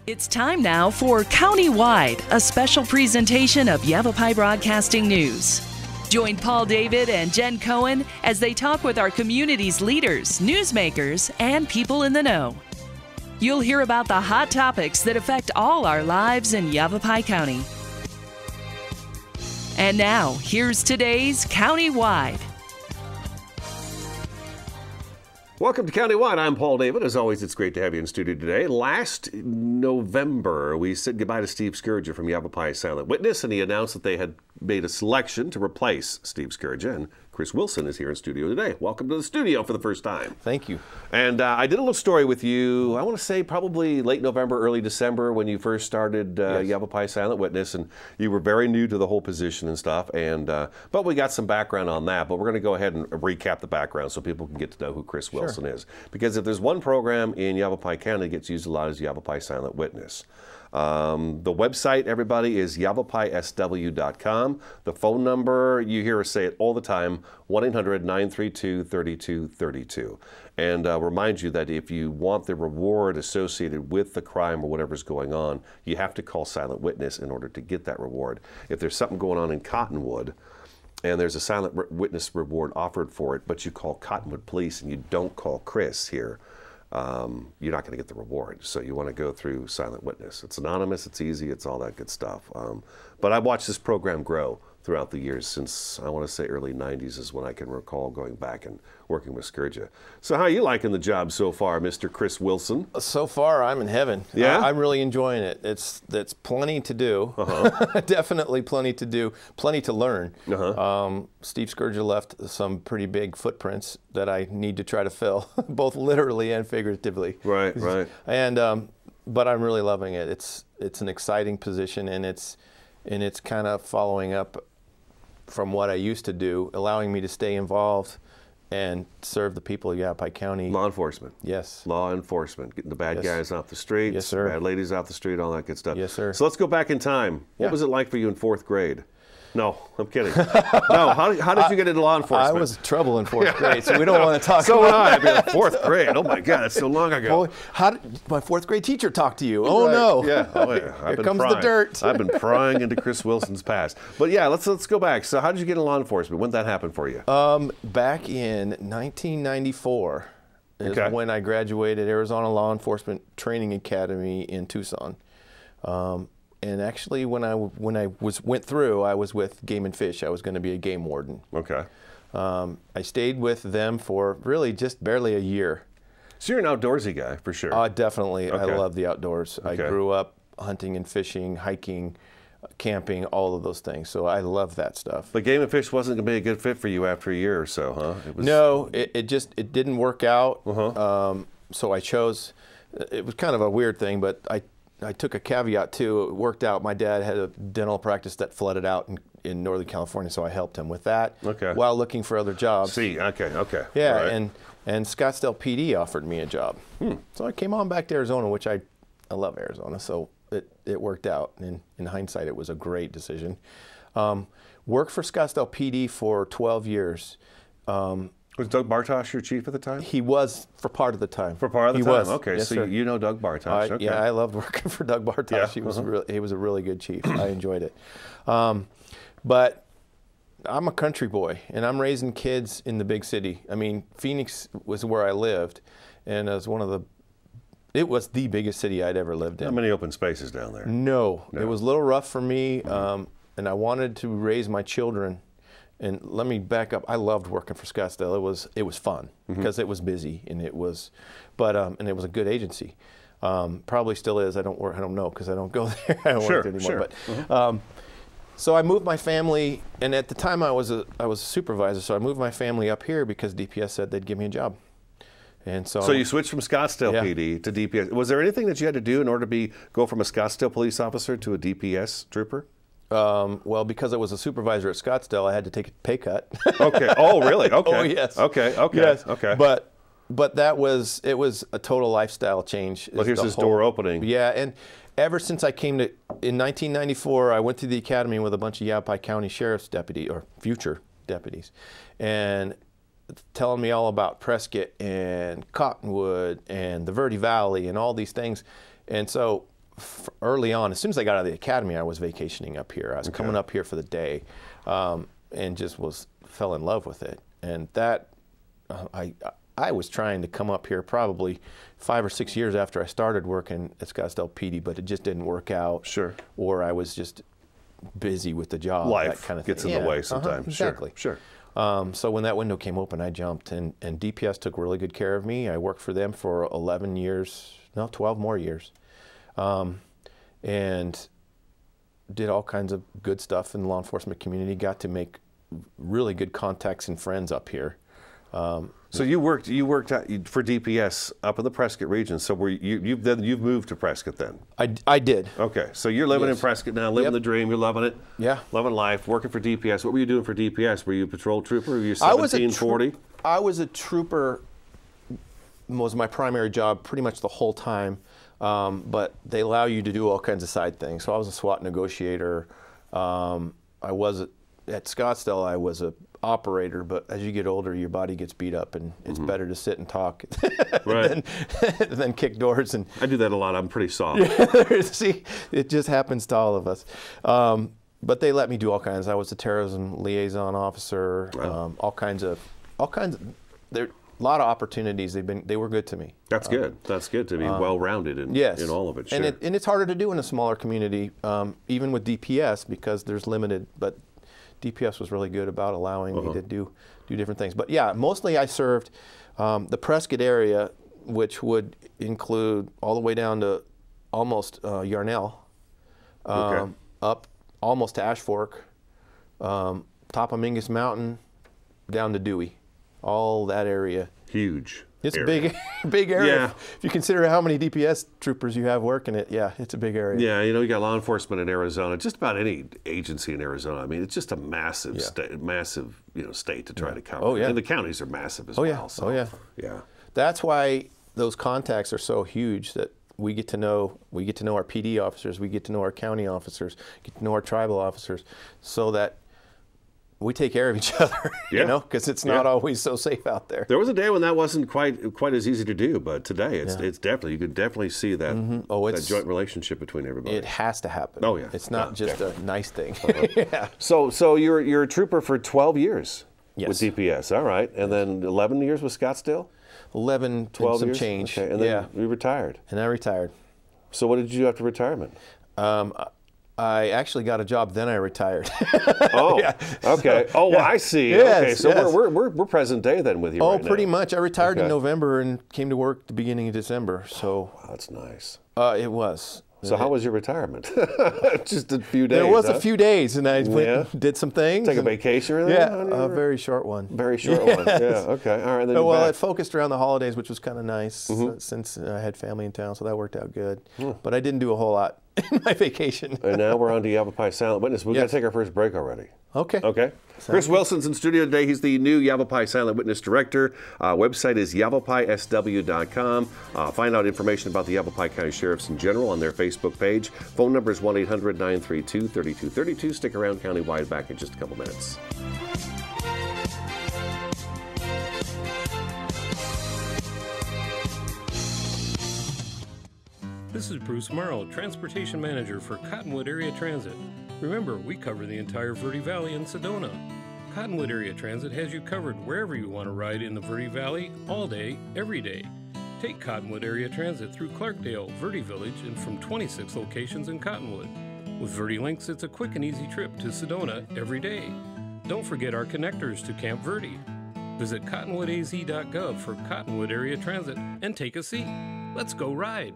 It's time now for Countywide, a special presentation of Yavapai Broadcasting News. Join Paul David and Jen Cohen as they talk with our community's leaders, newsmakers, and people in the know. You'll hear about the hot topics that affect all our lives in Yavapai County. And now, here's today's Countywide. Welcome to Countywide. I'm Paul David. As always, it's great to have you in studio today. Last November, we said goodbye to Steve Scourgia from Yavapai Silent Witness, and he announced that they had made a selection to replace Steve Scourgia, and Chris Wilson is here in studio today. Welcome to the studio for the first time. Thank you. And I did a little story with you, I want to say probably late November, early December, when you first started Yes. Yavapai Silent Witness, and you were very new to the whole position and stuff. And but we got some background on that, but we're going to go ahead and recap the background so people can get to know who Chris Wilson is. Because if there's one program in Yavapai County that gets used a lot, is Yavapai Silent Witness. The website, everybody, is yavapaisw.com. The phone number, you hear us say it all the time, 1-800-932-3232. And remind you that if you want the reward associated with the crime or whatever's going on, you have to call Silent Witness in order to get that reward. If there's something going on in Cottonwood, and there's a Silent Witness reward offered for it, but you call Cottonwood Police and you don't call Chris here, you're not going to get the reward. So you want to go through Silent Witness. It's anonymous, it's easy, it's all that good stuff. But I've watched this program grow throughout the years since, I want to say, early 90s is when I can recall going back and working with Scourgia. So how are you liking the job so far, Mr. Chris Wilson? So far, I'm in heaven. Yeah? I'm really enjoying it. It's plenty to do. Definitely plenty to do. Plenty to learn. Steve Scourgia left some pretty big footprints that I need to try to fill, both literally and figuratively. Right, right. And but I'm really loving it. It's an exciting position, and it's kind of following up from what I used to do, allowing me to stay involved and serve the people of Yavapai County. Law enforcement. Yes. Law enforcement, getting the bad Yes. guys off the street, Yes, sir. bad ladies off the street, all that good stuff. Yes, sir. So let's go back in time. What Yeah. was it like for you in 4th grade? No, I'm kidding. No, how did you get into law enforcement? I was trouble in 4th grade, so we don't want to talk so about would I. I mean, 4th grade. Oh my God, that's so long ago. Boy, how did my 4th grade teacher talk to you? Oh no! Yeah. Oh, yeah. Here comes the dirt. I've been prying into Chris Wilson's past. But yeah, let's go back. So how did you get into law enforcement? When did that happen for you? Back in 1994 is Okay. when I graduated Arizona Law Enforcement Training Academy in Tucson. And actually, when I went through, I was with Game and Fish. I was going to be a game warden. Okay. I stayed with them for really just barely a year. So you're an outdoorsy guy for sure. Definitely. Okay. I love the outdoors. I Okay. grew up hunting and fishing, hiking, camping, all of those things. So I love that stuff. But Game and Fish wasn't going to be a good fit for you after a year or so, huh? No, it didn't work out. So I chose. It was kind of a weird thing, but I took a caveat too. It worked out. My dad had a dental practice that flooded out in Northern California, so I helped him with that while looking for other jobs. Okay. Yeah, Right. and Scottsdale PD offered me a job. So I came on back to Arizona, which I love Arizona, so it worked out. And in hindsight, it was a great decision. Worked for Scottsdale PD for 12 years. Was Doug Bartosh your chief at the time? He was for part of the time. For part of the he time? Was. Okay, Yes, so sir. you know Doug Bartosh. Okay. Yeah, I loved working for Doug Bartosh. Yeah. He was a really good chief. I enjoyed it. But I'm a country boy, and I'm raising kids in the big city. I mean, Phoenix was where I lived, and it was the biggest city I'd ever lived in. Not many open spaces down there. No, it was a little rough for me, and I wanted to raise my children. And let me back up. I loved working for Scottsdale. It was fun because it was busy, and it was a good agency. Probably still is. I don't know because I don't go there. I don't work there anymore. But so I moved my family, and at the time I was a supervisor. So I moved my family up here because DPS said they'd give me a job. And so you switched from Scottsdale PD to DPS. Was there anything that you had to do in order to go from a Scottsdale police officer to a DPS trooper? Well, because I was a supervisor at Scottsdale, I had to take a pay cut. Okay. Oh, really? Okay. Oh, yes. Okay. Yes. Okay. But it was a total lifestyle change. Well, here's this door opening. Yeah, and ever since I came in 1994, I went to the academy with a bunch of Yavapai County Sheriff's deputy or future deputies, and telling me all about Prescott and Cottonwood and the Verde Valley and all these things. And so early on, as soon as I got out of the academy, I was vacationing up here. I was coming up here for the day, and just fell in love with it. And that, I was trying to come up here probably 5 or 6 years after I started working at Scottsdale PD, but it just didn't work out. Sure. Or I was just busy with the job. Life that kind of gets thing. in the way sometimes. Exactly. Sure. So when that window came open, I jumped, and DPS took really good care of me. I worked for them for 11 years, no, 12 more years, and did all kinds of good stuff in the law enforcement community. Got to make really good contacts and friends up here. So you worked for DPS up in the Prescott region. So you've moved to Prescott then? I did. Okay, so you're living in Prescott now, living the dream. You're loving it. Yeah, loving life. Working for DPS. What were you doing for DPS? Were you a patrol trooper? Were you 1740? I was a trooper. Was my primary job pretty much the whole time, but they allow you to do all kinds of side things. So I was a SWAT negotiator. I was at Scottsdale. I was a operator, but as you get older, your body gets beat up, and it's better to sit and talk than kick doors. And I do that a lot. I'm pretty soft. See, it just happens to all of us. But they let me do all kinds. I was a terrorism liaison officer. Wow. All kinds of. There a lot of opportunities. They were good to me. That's good. That's good to be well-rounded in all of it. Sure. And it's harder to do in a smaller community, even with DPS, because there's limited. But DPS was really good about allowing me to do different things. But yeah, mostly I served the Prescott area, which would include all the way down to almost Yarnell, up almost to Ash Fork, top of Mingus Mountain, down to Dewey, all that area. Huge. It's a big area. Yeah. If you consider how many DPS troopers you have working it, yeah, it's a big area. Yeah, you got law enforcement in Arizona, just about any agency in Arizona. I mean, it's just a massive state to try to cover. Oh, yeah. And the counties are massive as well. So, yeah. That's why those contacts are so huge, that we get to know our PD officers, we get to know our county officers, get to know our tribal officers, so that we take care of each other, because it's not always so safe out there. There was a day when that wasn't quite as easy to do, but today it's definitely, you could definitely see that, that joint relationship between everybody. It has to happen. Oh, yeah. It's not just a nice thing. Yeah. So you're a trooper for 12 years with DPS, all right, and then 11 years with Scottsdale? 11, 12 some years? Change. Okay. And then you retired. And I retired. So what did you do after retirement? I actually got a job, then I retired. Oh, okay. I see. Yes, okay, so we're present day then with you right now. Pretty much. I retired in November and came to work at the beginning of December. So that's nice. It was. So how was your retirement? Just a few days. There was a few days, and I went, did some things. Take a vacation or anything? Yeah, a very short one. Very short one. Yeah. Okay. All right. Then it focused around the holidays, which was kind of nice since I had family in town, so that worked out good. But I didn't do a whole lot in my vacation. And now we're on to Yavapai Silent Witness. We've got to take our first break already. Okay. Okay. Chris Wilson's in studio today. He's the new Yavapai Silent Witness Director. Website is yavapaiSW.com. Find out information about the Yavapai County Sheriffs in general on their Facebook page. Phone number is 1-800-932-3232. Stick around, countywide, back in just a couple minutes. This is Bruce Morrow, Transportation Manager for Cottonwood Area Transit. Remember, we cover the entire Verde Valley and Sedona. Cottonwood Area Transit has you covered wherever you want to ride in the Verde Valley, all day, every day. Take Cottonwood Area Transit through Clarkdale, Verde Village, and from 26 locations in Cottonwood. With Verde Links, it's a quick and easy trip to Sedona every day. Don't forget our connectors to Camp Verde. Visit cottonwoodaz.gov for Cottonwood Area Transit and take a seat. Let's go ride.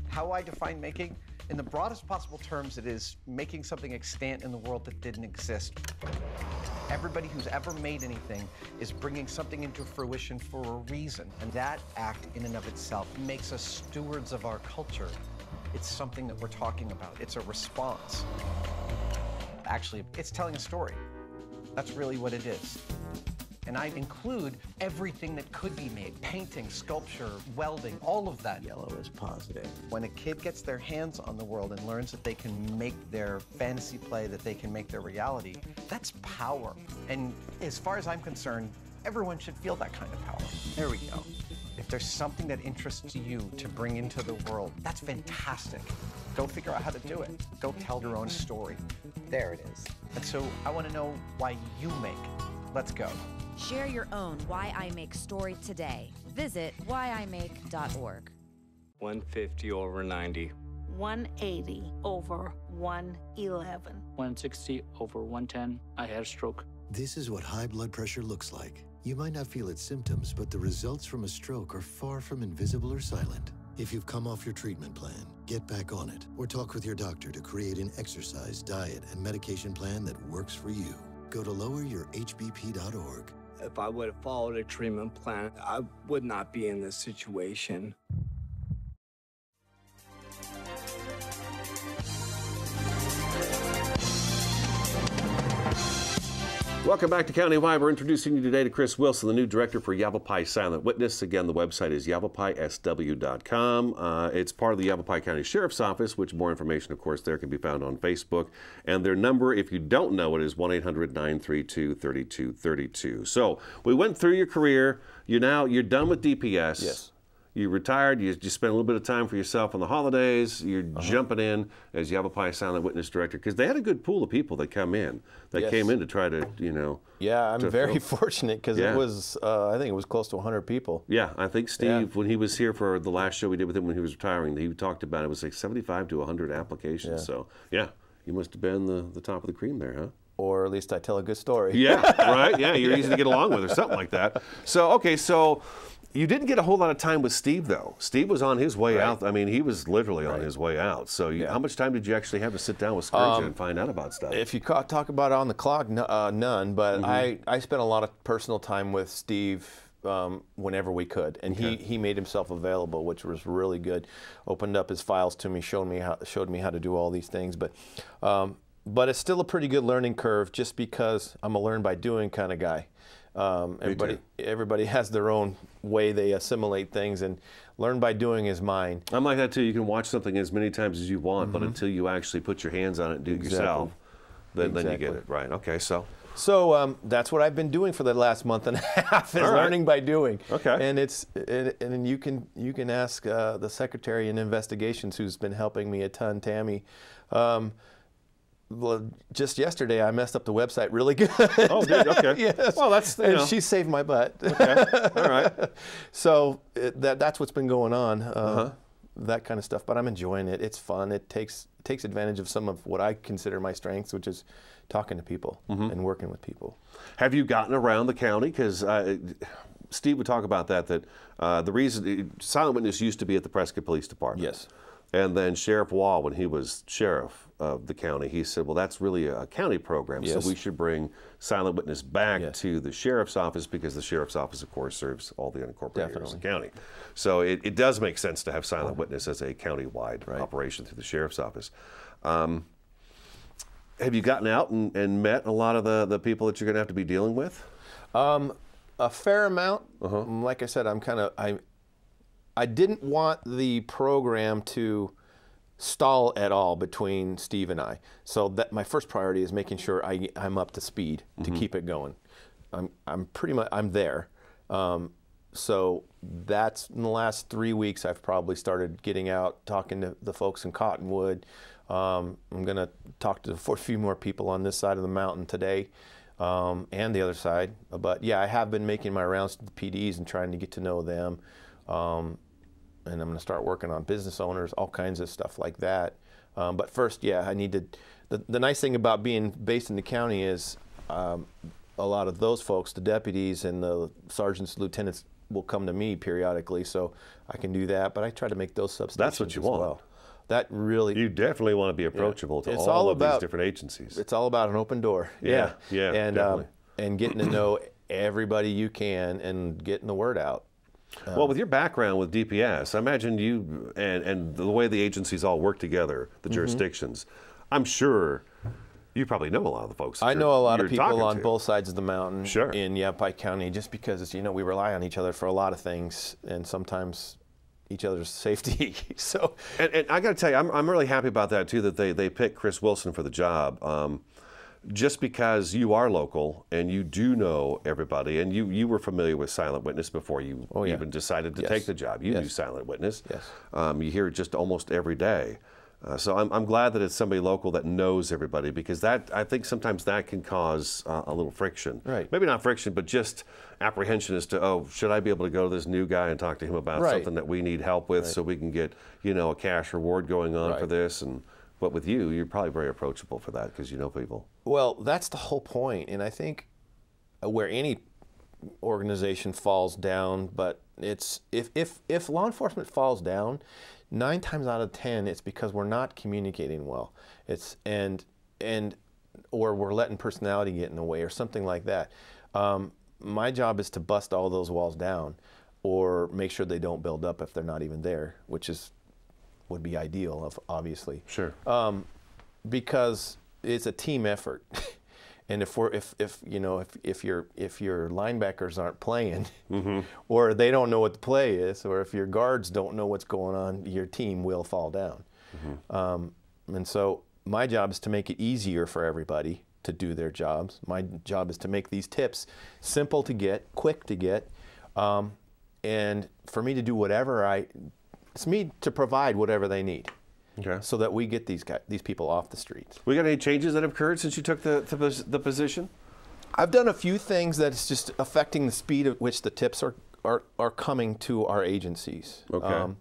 How I define making? In the broadest possible terms, it is making something extant in the world that didn't exist. Everybody who's ever made anything is bringing something into fruition for a reason. And that act in and of itself makes us stewards of our culture. It's something that we're talking about. It's a response. Actually, it's telling a story. That's really what it is. And I include everything that could be made: painting, sculpture, welding, all of that. Yellow is positive. When a kid gets their hands on the world and learns that they can make their fantasy play, that they can make their reality, that's power. And as far as I'm concerned, everyone should feel that kind of power. There we go. If If there's something that interests you to bring into the world, that's fantastic. Go figure out how to do it. Go tell your own story. There it is. And so I want to know why you make. Let's go. Share your own Why I Make story today. Visit whyimake.org. 150 over 90. 180 over 111. 160 over 110. I had a stroke. This is what high blood pressure looks like. You might not feel its symptoms, but the results from a stroke are far from invisible or silent. If you've come off your treatment plan, get back on it, or talk with your doctor to create an exercise, diet, and medication plan that works for you. Go to loweryourhbp.org. If I would have followed a treatment plan, I would not be in this situation. Welcome back to Countywide. We're introducing you today to Chris Wilson, the new director for Yavapai Silent Witness. Again, the website is yavapaisw.com. It's part of the Yavapai County Sheriff's Office, which more information, of course, there can be found on Facebook. And their number, if you don't know it, is 1-800-932-3232. So we went through your career. You're done with DPS. Yes. You retired, you spent a little bit of time for yourself on the holidays, you're jumping in as Yavapai Silent Witness Director, because they had a good pool of people that came in to try to, Yeah, I'm very fortunate, because it was, I think it was close to 100 people. Yeah, I think Steve, when he was here for the last show we did with him when he was retiring, he talked about it was like 75 to 100 applications. Yeah. So, yeah, you must have been the top of the cream there, huh? Or at least I tell a good story. Yeah, right? Yeah, you're easy to get along with or something like that. So, okay, so you didn't get a whole lot of time with Steve, though. Steve was on his way out. I mean, he was literally on his way out. So how much time did you actually have to sit down with Scourge and find out about stuff? If you talk about it on the clock, none. But I spent a lot of personal time with Steve whenever we could. And he made himself available, which was really good. Opened up his files to me, showed me how to do all these things. But it's still a pretty good learning curve, just because I'm a learn by doing kind of guy. Everybody has their own way they assimilate things, and learn by doing is mine. I'm like that too. You can watch something as many times as you want, but until you actually put your hands on it and do it yourself, then you get it. Right. Okay. So that's what I've been doing for the last month and a half, is learning by doing. Okay. And and you can ask the Secretary in Investigations, who's been helping me a ton, Tammy. Well, just yesterday I messed up the website really good. Oh, good. Okay. Yes. Well, that's and she saved my butt. Okay. All right. So that's what's been going on. That kind of stuff. But I'm enjoying it. It's fun. It takes advantage of some of what I consider my strengths, which is talking to people and working with people. Have you gotten around the county? Because Steve would talk about that the reason Silent Witness used to be at the Prescott Police Department. Yes. And then Sheriff Wall, when he was sheriff of the county, he said, well, that's really a county program, so we should bring Silent Witness back to the sheriff's office, because the sheriff's office, of course, serves all the unincorporated areas of the county. So it does make sense to have Silent Witness as a county-wide operation through the sheriff's office. Have you gotten out and met a lot of the people that you're going to have to be dealing with? A fair amount. Like I said, I didn't want the program to stall at all between Steve and I. So that my first priority is making sure I'm up to speed to keep it going. I'm there. So that's in the last 3 weeks I've probably started getting out, talking to the folks in Cottonwood. I'm going to talk to a few more people on this side of the mountain today, and the other side. But yeah, I have been making my rounds to the PDs and trying to get to know them. And I'm going to start working on business owners, all kinds of stuff like that. But first, I need to. The nice thing about being based in the county is a lot of those folks, the deputies and the sergeants, lieutenants, will come to me periodically, so I can do that. But I try to make those substations. That's what you want. Well. That really. You definitely want to be approachable to all of these different agencies. It's all about an open door. Yeah. And getting to know everybody you can and getting the word out. Well, with your background with DPS, I imagine you and the way the agencies all work together, the jurisdictions, I'm sure you probably know a lot of the folks. I know a lot of people on both sides of the mountain in Yavapai County, just because, we rely on each other for a lot of things, and sometimes each other's safety. So, and I got to tell you, I'm really happy about that too, that they picked Chris Wilson for the job. just because you are local and you do know everybody, and you were familiar with silent witness before you even decided to take the job. You do silent witness. Yes. You hear it just almost every day. So I'm glad that it's somebody local that knows everybody, because that, I think sometimes that can cause a little friction. Right. Maybe not friction, but just apprehension as to, oh, should I be able to go to this new guy and talk to him about something that we need help with so we can get, you know, a cash reward going on for this. But with you, you're probably very approachable for that because you know people. Well, that's the whole point, and I think where any organization falls down, but it's if law enforcement falls down, 9 times out of 10, it's because we're not communicating well. It's or we're letting personality get in the way or something like that. My job is to bust all those walls down, or make sure they don't build up if they're not even there, which would be ideal, obviously. Sure. Because it's a team effort. And if your linebackers aren't playing, or they don't know what the play is, or if your guards don't know what's going on, your team will fall down. And so my job is to make it easier for everybody to do their jobs. My job is to make these tips simple to get, quick to get, and for me to do whatever it's me to provide whatever they need. Okay. So that we get these people off the streets. We got any changes that have occurred since you took the position? I've done a few things that's just affecting the speed at which the tips are coming to our agencies. Okay.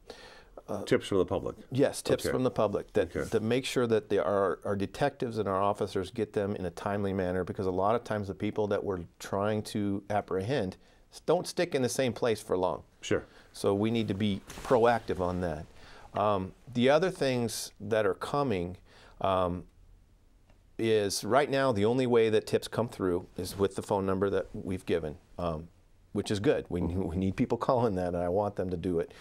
Tips from the public. Yes, tips from the public that make sure that our detectives and our officers get them in a timely manner, because a lot of times the people that we're trying to apprehend don't stick in the same place for long. Sure. So we need to be proactive on that. The other things that are coming is right now the only way that tips come through is with the phone number that we've given, which is good. We need people calling that, and I want them to do it.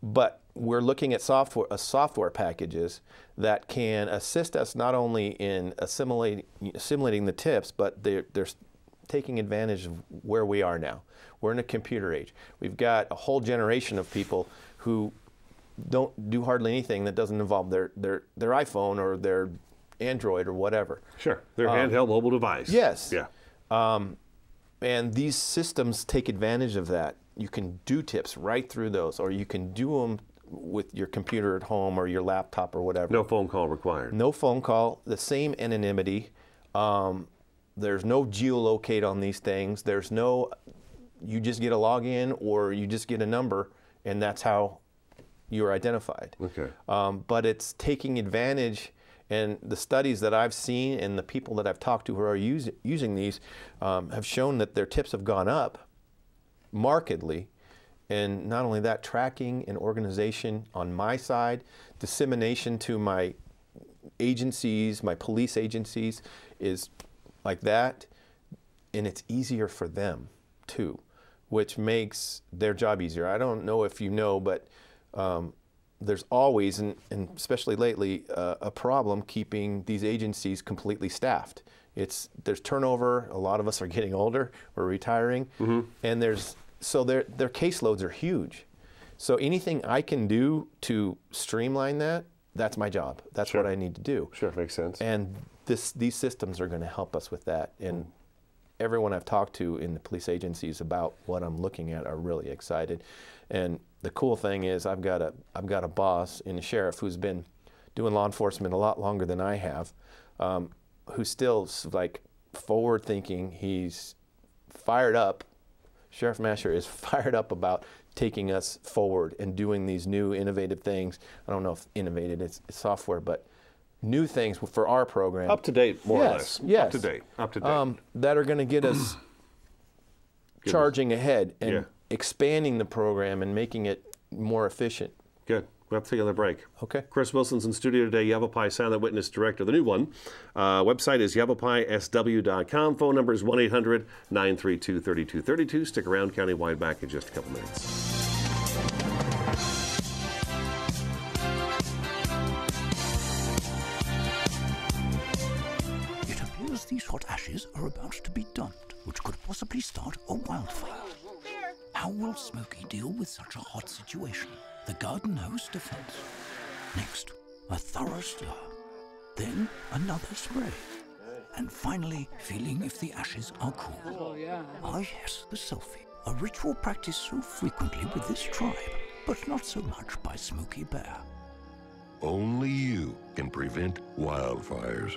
But we're looking at software packages that can assist us not only in assimilating the tips, but they're taking advantage of where we are now. We're in a computer age. We've got a whole generation of people who don't do hardly anything that doesn't involve their iPhone or their Android or whatever. Sure, their handheld mobile device. Yes. Yeah. And these systems take advantage of that. You can do tips right through those, or you can do them with your computer at home or your laptop or whatever. No phone call required. No phone call, the same anonymity. There's no geolocate on these things. There's no, you just get a login or you just get a number, and that's how you're identified. Okay. But it's taking advantage, and the studies that I've seen and the people that I've talked to who are using these have shown that their tips have gone up markedly. And not only that, tracking and organization on my side, dissemination to my agencies, my police agencies, is like that. And it's easier for them too, which makes their job easier. I don't know if you know, but there's always, and especially lately, a problem keeping these agencies completely staffed. There's turnover. A lot of us are getting older. We're retiring, and their caseloads are huge. So anything I can do to streamline that, that's my job. That's what I need to do. Sure, makes sense. And these systems are going to help us with that. And everyone I've talked to in the police agencies about what I'm looking at are really excited. And the cool thing is I've got a boss in the sheriff who's been doing law enforcement a lot longer than I have, who's still like forward thinking. He's fired up. Sheriff Masher is fired up about taking us forward and doing these new innovative things. I don't know if innovative it's software, but new things for our program. Up to date, more or less. Yes. Up to date. Up to date. That are going to get us charging ahead and expanding the program and making it more efficient. Good. We'll have to take another break. Okay. Chris Wilson's in studio today, Yavapai Silent Witness Director, the new one. Website is yavapaisw.com. Phone number is 1-800-932-3232. Stick around, countywide, back in just a couple minutes. It appears these hot ashes are about to be dumped, which could possibly start a wildfire. How will Smokey deal with such a hot situation? The garden hose defense. Next, a thorough stir. Then another spray. and finally feeling if the ashes are cool. Oh, yeah. Ah yes, the selfie, a ritual practiced so frequently with this tribe, but not so much by Smokey Bear. Only you can prevent wildfires.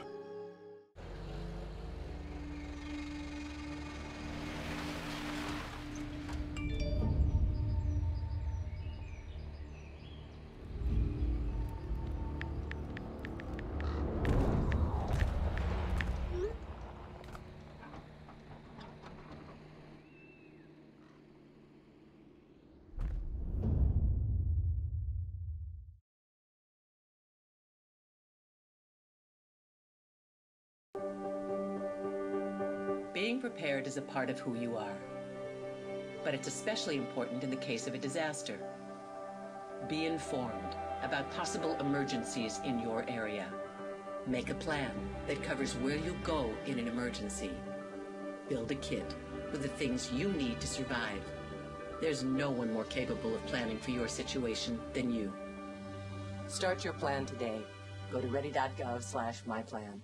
Being prepared is a part of who you are, but it's especially important in the case of a disaster. Be informed about possible emergencies in your area. Make a plan that covers where you go in an emergency. Build a kit with the things you need to survive. There's no one more capable of planning for your situation than you. Start your plan today. Go to ready.gov/myplan.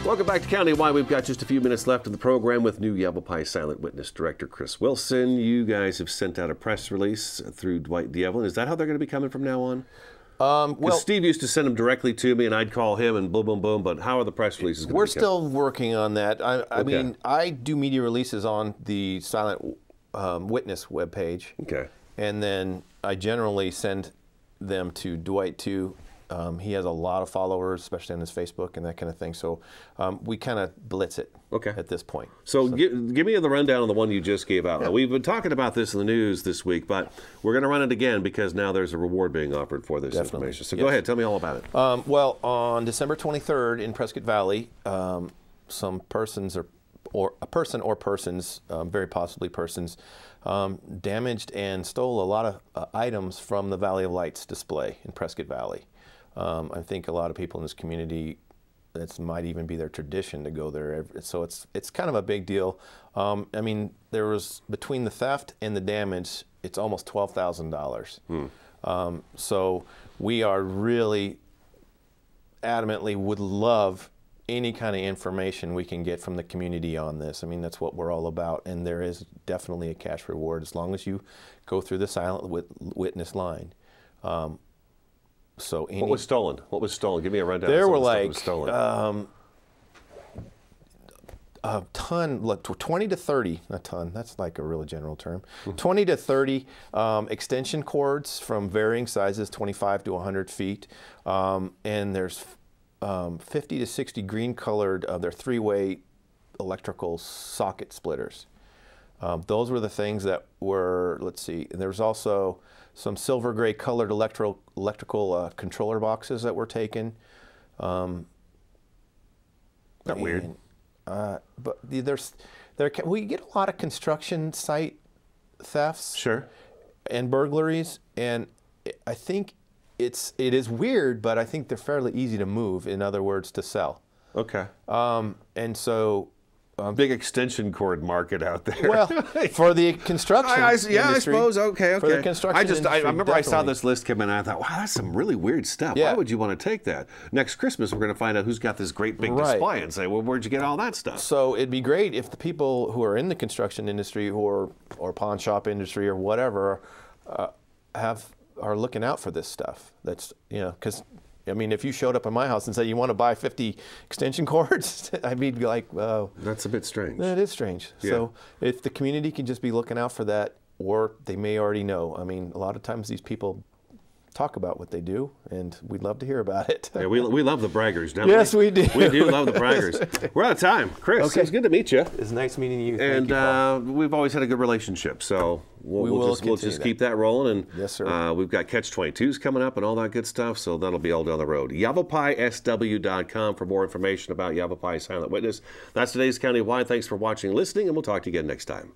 Welcome back to Countywide. We've got just a few minutes left in the program with new Yavapai Silent Witness Director Chris Wilson. You guys have sent out a press release through Dwight D'Evelyn. Is that how they're going to be coming from now on? Well, Steve used to send them directly to me, and I'd call him, and boom, boom, boom. But how are the press releases going to be? We're still working on that. I mean, I do media releases on the Silent Witness webpage. Okay. And then I generally send them to Dwight too. He has a lot of followers, especially on his Facebook and that kind of thing. So we kind of blitz it at this point. So give me the rundown on the one you just gave out. Now, we've been talking about this in the news this week, but we're going to run it again because now there's a reward being offered for this information. So go ahead, tell me all about it. Well, on December 23rd in Prescott Valley, some persons or a person or persons, very possibly persons, damaged and stole a lot of items from the Valley of Lights display in Prescott Valley. I think a lot of people in this community, that might even be their tradition to go there. So it's kind of a big deal. I mean, there was, between the theft and the damage, it's almost $12,000. So we are really adamantly would love any kind of information we can get from the community on this. I mean, that's what we're all about. And there is definitely a cash reward as long as you go through the Silent Witness line. So what was stolen? What was stolen? Give me a rundown. There were like a ton, 20 to 30, not ton, that's like a really general term, 20 to 30 extension cords from varying sizes, 25 to 100 feet. And there's 50 to 60 green colored, they're three-way electrical socket splitters. Those were the things that were, let's see, and there was also some silver gray colored electrical controller boxes that were taken. Not weird. But we get a lot of construction site thefts. Sure. And burglaries, and I think it is weird, but I think they're fairly easy to move. In other words, to sell. Okay. And so. Big extension cord market out there. Well, for the construction industry. I suppose. Okay. For the construction industry, I remember definitely. I saw this list come in and I thought, wow, that's some really weird stuff. Yeah. Why would you want to take that? Next Christmas, we're going to find out who's got this great big display and say, well, where'd you get all that stuff? So it'd be great if the people who are in the construction industry or pawn shop industry or whatever are looking out for this stuff. That's, because I mean, if you showed up at my house and said you want to buy 50 extension cords, I'd be like, "Oh, that's a bit strange." That is strange. Yeah. So if the community can just be looking out for that, or they may already know. I mean, a lot of times these people talk about what they do, and we'd love to hear about it. Yeah, we love the braggers, don't yes, we? we do. We do love the braggers. We're out of time. Chris, Okay. it was good to meet you. It's nice meeting you. And Thank you, Paul. we've always had a good relationship, so we'll just keep that rolling. And yes, sir. We've got Catch-22s coming up and all that good stuff, so that'll be all down the road. YavaPaiSW.com for more information about Yavapai Silent Witness. That's today's Countywide. Thanks for watching and listening, and we'll talk to you again next time.